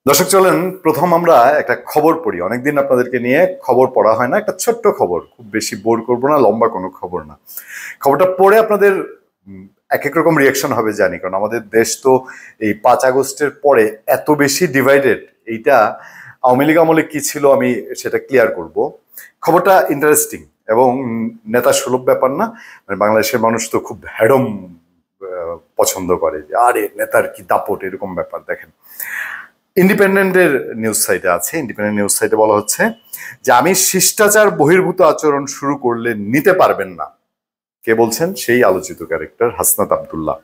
দর্শক চলেন প্রথম আমরা একটা খবর পড়ি। অনেকদিন আপনাদেরকে নিয়ে খবর পড়া হয় না। একটা ছোট্ট খবর, খুব বেশি বোর করবো না, লম্বা কোনো খবর না। খবরটা পড়ে আপনাদের এক এক রকম রিয়াকশন হবে জানি, কারণ আমাদের দেশ তো এই 5 আগস্টের পরে এত বেশি ডিভাইডেড। এইটা আওয়ামী লীগ আমলে কি ছিল আমি সেটা ক্লিয়ার করব। খবরটা ইন্টারেস্টিং এবং নেতা সুলভ ব্যাপার না। মানে বাংলাদেশের মানুষ তো খুব ভ্যাডম পছন্দ করে, যে আরে নেতার কি দাপট, এরকম ব্যাপার। দেখেন, ইন্ডিপেন্ডেন্টের নিউজ সাইটে আছে। ইন্ডিপেন্ডেন্ট নিউজ সাইটে বলা হচ্ছে যে আমি শিষ্টাচার বহির্ভূত আচরণ শুরু করলে নিতে পারবেন না। কে বলছেন? সেই আলোচিত ক্যারেক্টার হাসনাত আব্দুল্লাহ।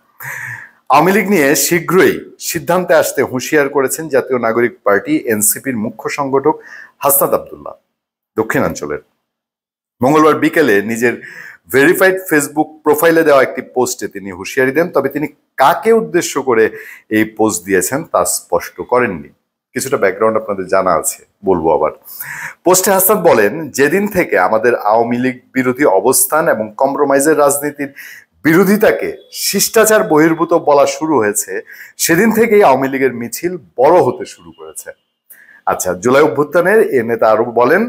আওয়ামী লীগ নিয়ে শীঘ্রই সিদ্ধান্তে আসতে হুঁশিয়ার করেছেন জাতীয় নাগরিক পার্টি এনসিপির মুখ্য সংগঠক হাসনাত আব্দুল্লাহ। দক্ষিণাঞ্চলের মঙ্গলবার বিকেলে নিজের ভেরিফাইড ফেসবুক প্রোফাইলে দেওয়া একটি পোস্টে তিনি হুঁশিয়ারি দেন, তবে তিনি কাকে উদ্দেশ্য করে এই পোস্ট দিয়েছেন তা স্পষ্ট করেননি। কিছুটা ব্যাকগ্রাউন্ড আপনাদের জানা আছে, বলবো আবার। পোস্টে হাসান বলেন, যেদিন থেকে আমাদের আওয়ামী লীগ বিরোধী অবস্থান এবং কম্প্রোমাইজের রাজনীতির বিরোধিতাকে শিষ্টাচার বহির্ভূত বলা শুরু হয়েছে, সেদিন থেকেই আওয়ামী লীগের মিছিল বড় হতে শুরু করেছে। আচ্ছা, জুলাই অভ্যুত্থানের এ নেতা আরো বলেন,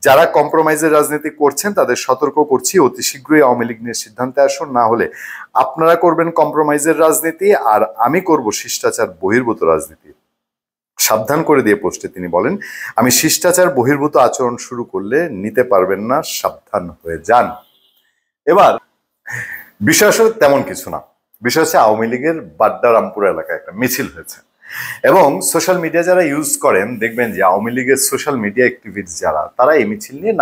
যারা কম্প্রোমাইজের রাজনীতি করছেন তাদের সতর্ক করছি, অতি শীঘ্রই আওয়ামী লীগ নিয়ে সিদ্ধান্তে আসুন, না হলে আপনারা করবেন কম্প্রোমাইজের রাজনীতি আর আমি করব শিষ্টাচার বহির্ভূত রাজনীতি। সাবধান করে দিয়ে পোস্টে তিনি বলেন, আমি শিষ্টাচার বহির্ভূত আচরণ শুরু করলে নিতে পারবেন না, সাবধান হয়ে যান। এবার বিষয় আসলে তেমন কিছু না। বিষয় হচ্ছে আওয়ামী লীগের বাড্ডা রামপুরা এলাকায় একটা মিছিল হয়েছে এবং সোশ্যাল মিডিয়া যারা ইউজ করেন দেখবেন যে আওয়ামী লীগের সোশ্যাল মিডিয়া অ্যাক্টিভিস্ট যারা, তারা এই মিছিল নিয়ে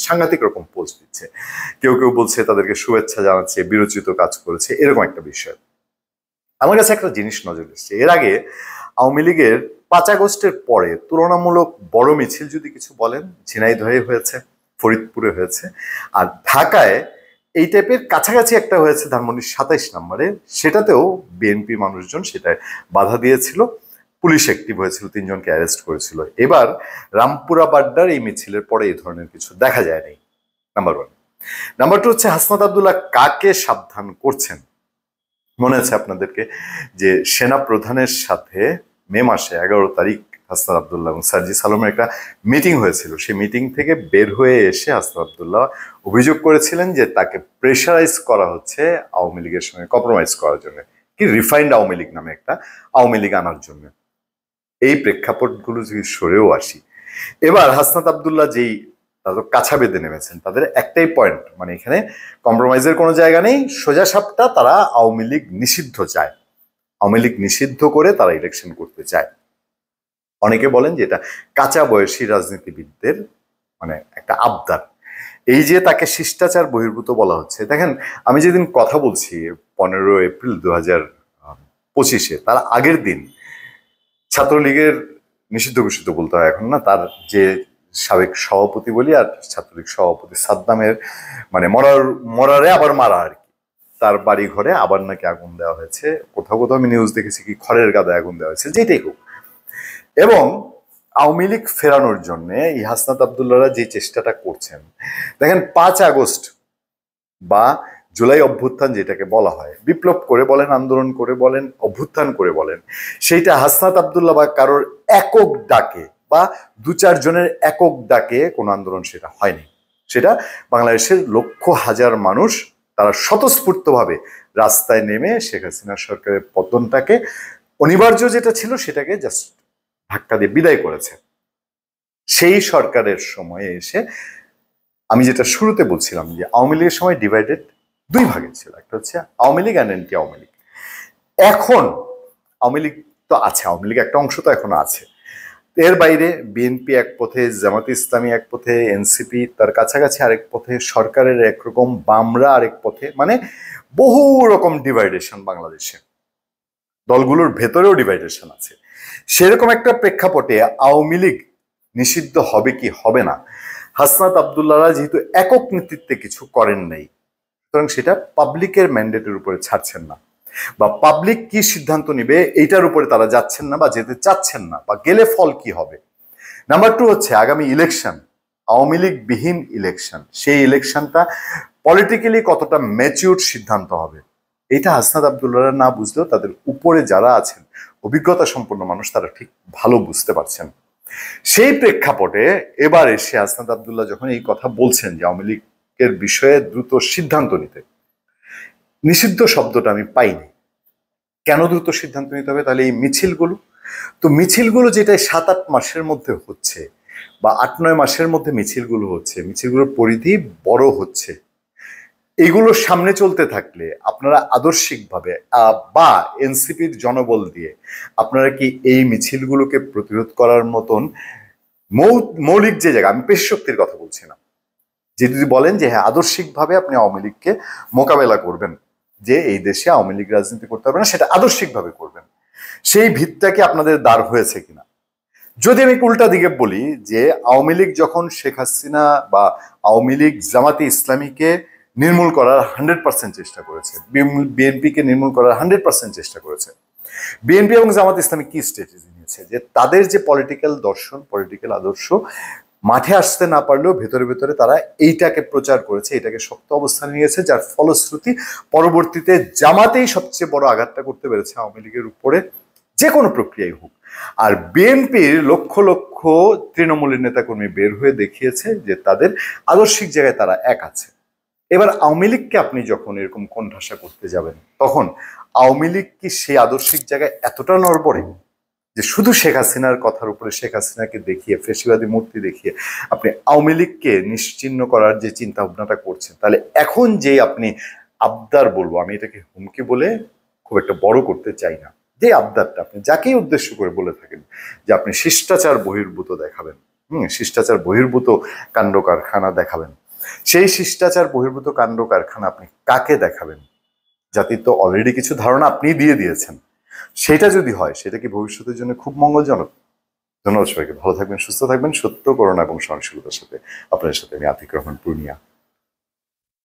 সাংঘাতিক রকম পোস্ট দিচ্ছে। কেউ কেউ বলছে তাদেরকে শুভেচ্ছা জানাচ্ছে, বিরোচিত কাজ করেছে, এরকম একটা বিষয়। আমার কাছে একটা জিনিস নজর এসেছে, এর আগে আওয়ামী লীগের 5 আগস্টের পরে তুলনামূলক বড় মিছিল যদি কিছু বলেন, ঝিনাইদহে হয়েছে, ফরিদপুরে হয়েছে, আর ঢাকায় এই টাইপের কাছাকাছি একটা হয়েছে ধানমন্ডির 27 নম্বরে। সেটাতেও বিএনপি মানুষজন সেটায় বাধা দিয়েছিল, পুলিশ অ্যাক্টিভ হয়েছিল, 3জনকে অ্যারেস্ট করেছিল। এবার রামপুরা বাড্ডার এই মিছিলের পরে এই ধরনের কিছু দেখা যায়নি, নাম্বার 1। নাম্বার 2 হচ্ছে হাসনাত আব্দুল্লাহ কাকে সাবধান করছেন। মনে আছে আপনাদেরকে যে সেনা প্রধানের সাথে মে মাসে 11 তারিখ হাসনাত আব্দুল্লাহ এবং সার্জিস আলমের একটা মিটিং হয়েছিল। সেই মিটিং থেকে বের হয়ে এসে হাসনাত আব্দুল্লাহ অভিযোগ করেছিলেন যে তাকে প্রেশারাইজ করা হচ্ছে আওয়ামী লীগের সঙ্গে কম্প্রোমাইজ করার জন্য, কি রিফাইন্ড আওয়ামী লীগ নামে একটা আওয়ামী লীগ আনার জন্য। এই প্রেক্ষাপটগুলো যদি সরেও আসি, এবার হাসনাত আব্দুল্লাহ যেই তাদের কাছা বেঁধে নেমেছেন, তাদের একটাই পয়েন্ট, মানে এখানে কম্প্রোমাইজের কোনো জায়গা নেই, সোজা সাপটা তারা আওয়ামী লীগ নিষিদ্ধ চায়। আওয়ামী লীগ নিষিদ্ধ করে তারা ইলেকশন করতে চায়। অনেকে বলেন যে এটা কাঁচা বয়সী রাজনীতিবিদদের মানে একটা আবদার। এই যে তাকে শিষ্টাচার বহির্ভূত বলা হচ্ছে, দেখেন আমি যেদিন কথা বলছি 15 এপ্রিল 2025, তার আগের দিন ছাত্রলীগের নিষিদ্ধ ঘোষিত বলতে হয় এখন না, তার যে সাবেক সভাপতি বলি আর ছাত্রলীগ সভাপতি সাদ্দামের মানে মরারে আবার মারা আর কি, তার বাড়ি ঘরে আবার নাকি আগুন দেওয়া হয়েছে। কোথাও কোথাও আমি নিউজ দেখেছি কি খড়ের গাদায় আগুন দেওয়া হয়েছে, যেটাই হোক। এবং আওয়ামী লীগ ফেরানোর জন্য এই হাসনাত আব্দুল্লাহরা যে চেষ্টাটা করছেন, দেখেন 5 আগস্ট বা জুলাই অভ্যুত্থান যেটাকে বলা হয়, বিপ্লব করে বলেন, আন্দোলন করে বলেন, অভ্যুত্থান করে বলেন, সেইটা হাসনাত আব্দুল্লাহ বা কারোর একক ডাকে বা 2-4 জনের একক ডাকে কোনো আন্দোলন সেটা হয়নি। সেটা বাংলাদেশের লক্ষ হাজার মানুষ তারা স্বতঃস্ফূর্তভাবে রাস্তায় নেমে শেখ হাসিনা সরকারের পতনটাকে, অনিবার্য যেটা ছিল সেটাকে জাস্ট ধাক্কা দিয়ে বিদায় করেছে। সেই সরকারের সময়ে এসে আমি যেটা শুরুতে বলছিলাম যে আওয়ামী লীগের সময় ডিভাইডেড 2 ভাগে ছিল, একটা হচ্ছে আওয়ামী লীগ অ্যান্ড অ্যান্টি আওয়ামী লীগ। এখন আওয়ামী লীগ তো আছে, আওয়ামী লীগ একটা অংশ তো এখনো আছে, এর বাইরে বিএনপি এক পথে, জামাতে ইসলামী এক পথে, এনসিপি তার কাছাকাছি আরেক পথে, সরকারের একরকম, বামরা আরেক পথে, মানে বহু রকম ডিভাইডেশন বাংলাদেশে, দলগুলোর ভেতরেও ডিভাইডেশন আছে। সেরকম একটা প্রেক্ষাপটে আওয়ামী লীগ নিষিদ্ধ হবে কি হবে না, হাসনাত আব্দুল্লাহরা যেহেতু একক নেতৃত্বে কিছু করেন নাই, সুতরাং সেটা পাবলিকের ম্যান্ডেটের উপরে ছাড়ছেন না, বা পাবলিক কি সিদ্ধান্ত নিবে এইটার উপরে তারা যাচ্ছেন না বা যেতে চাচ্ছেন না, বা গেলে ফল কি হবে। নাম্বার 2 হচ্ছে আগামী ইলেকশন, আওয়ামী লীগ বিহীন ইলেকশন, সেই ইলেকশনটা পলিটিক্যালি কতটা ম্যাচিউর সিদ্ধান্ত হবে, এটা হাসনাত আব্দুল্লাহরা না বুঝলেও তাদের উপরে যারা আছেন অভিজ্ঞতা সম্পন্ন মানুষ, তারা ঠিক ভালো বুঝতে পারছেন। সেই প্রেক্ষাপটে এবার এসে হাসনাত আব্দুল্লাহ যখন এই কথা বলছেন যে আওয়ামী লীগের বিষয়ে দ্রুত সিদ্ধান্ত নিতে, নিষিদ্ধ শব্দটা আমি পাইনি। কেন দ্রুত সিদ্ধান্ত নিতে হবে? তাহলে এই মিছিলগুলো, তো মিছিলগুলো যেটা 7-8 মাসের মধ্যে হচ্ছে বা 8-9 মাসের মধ্যে মিছিলগুলো হচ্ছে, মিছিলগুলোর পরিধি বড় হচ্ছে, এগুলোর সামনে চলতে থাকলে আপনারা আদর্শিকভাবে বা এনসিপির জনবল দিয়ে আপনারা কি এই মিছিলগুলোকে প্রতিরোধ করার মতন মৌলিক যে জায়গা, আমি পেশি শক্তির কথা বলছি না, যে যদি বলেন যে হ্যাঁ আদর্শিকভাবে আপনি আওয়ামী লীগকে মোকাবেলা করবেন, যে এই দেশে আওয়ামী লীগ রাজনীতি করতে পারবে না, সেটা আদর্শিকভাবে করবেন, সেই ভিতটা কি আপনাদের দাঁড় হয়েছে কিনা? যদি আমি উল্টা দিকে বলি যে আওয়ামী লীগ যখন শেখ হাসিনা বা আওয়ামী লীগ জামাতে ইসলামীকে নির্মূল করার 100% চেষ্টা করেছে, বিএনপিকে নির্মূল করার 100% চেষ্টা করেছে, বিএনপি এবং জামাত ইসলামী কি স্ট্র্যাটেজি নিয়েছে? যে তাদের যে পলিটিক্যাল দর্শন, পলিটিক্যাল আদর্শ মাঠে আসতে না পারলেও ভেতরে ভেতরে তারা এইটাকে প্রচার করেছে, এটাকে শক্ত অবস্থান নিয়েছে, যার ফলশ্রুতি পরবর্তীতে জামাতেই সবচেয়ে বড় আঘাতটা করতে পেরেছে আওয়ামী লীগের উপরে, যে কোনো প্রক্রিয়াই হোক। আর বিএনপির লক্ষ লক্ষ তৃণমূলের নেতাকর্মী বের হয়ে দেখিয়েছে যে তাদের আদর্শিক জায়গায় তারা এক আছে। এবার আওয়ামী লীগকে আপনি যখন এরকম কোণঠাসা করতে যাবেন, তখন আওয়ামী লীগ কি সেই আদর্শিক জায়গায় এতটা নড়বড়ে যে শুধু শেখ হাসিনার কথার উপরে, শেখ হাসিনাকে দেখিয়ে, ফ্যাসিবাদী মূর্তি দেখিয়ে আপনি আওয়ামী লীগকে নিশ্চিহ্ন করার যে চিন্তা ভাবনাটা করছেন? তাহলে এখন যে আপনি আবদার, বলবো আমি এটাকে হুমকি বলে খুব একটা বড় করতে চাই না, যে আবদারটা আপনি যাকেই উদ্দেশ্য করে বলে থাকেন যে আপনি শিষ্টাচার বহির্ভূত দেখাবেন, শিষ্টাচার বহির্ভূত কাণ্ড কারখানা দেখাবেন, সেই শিষ্টাচার বহির্ভূত কাণ্ড কারখানা আপনি কাকে দেখাবেন? জাতির তো অলরেডি কিছু ধারণা আপনি দিয়ে দিয়েছেন। সেটা যদি হয়, সেটা কি ভবিষ্যতের জন্য খুব মঙ্গলজনক? ধন্যবাদ সবাইকে। ভালো থাকবেন, সুস্থ থাকবেন। সত্য, করুণা এবং সহনশীলতার সাথে আপনাদের সাথে আমি আতিক রহমান পূর্ণিয়া।